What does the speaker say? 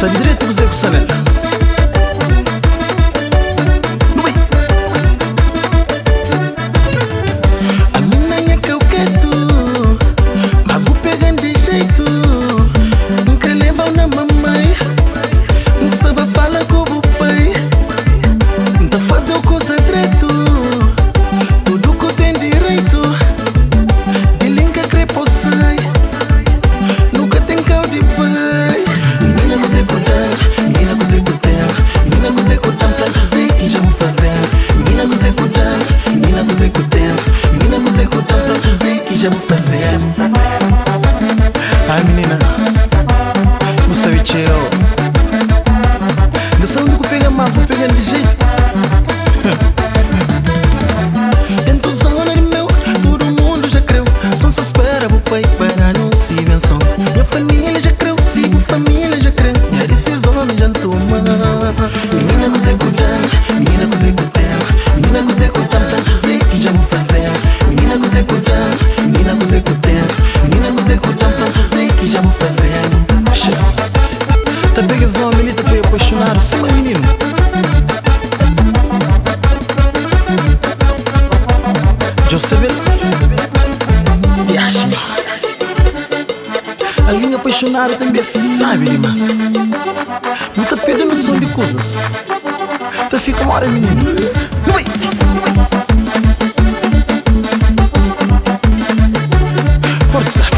Sai direito do Zé Sanela. A menina é que eu quero, mas vou pegando de jeito. Nunca levam na mamãe, não sabe falar com o pai. Não fazer coisa direito, tudo que tem direito. De linka crepo sai, nunca tem cal de pai. Menina que você cuidar, menina que você cuidar, menina que você cuidar, pra dizer que já me fazer. Menina que você cuidar, menina que você cuidar, menina que você cuidar, pra dizer que já me fazer. Ai menina, não sabe cheiro. Não sabe onde pega mais, vou pegar de jeito. Dentro da zona de meu, todo mundo já creu. Só se espera o pai para não se venção. Minha família já creu, sim, minha família já creu. Minha decisão já não toma. Menina que você cuidar, menina que você cuidar, menina que você cuidar, pra dizer que já me fazer. Menina que você cuidar, menina que você cuidar, menina que você cuidar, pra dizer que já me fazer. Tá pegas uma menina para apaixonar, sim, menino. Joseph e acha alguém apaixonado também sabe demais. Não tá pedindo noção de coisas. Tá fica uma hora, menino. Ui! Força!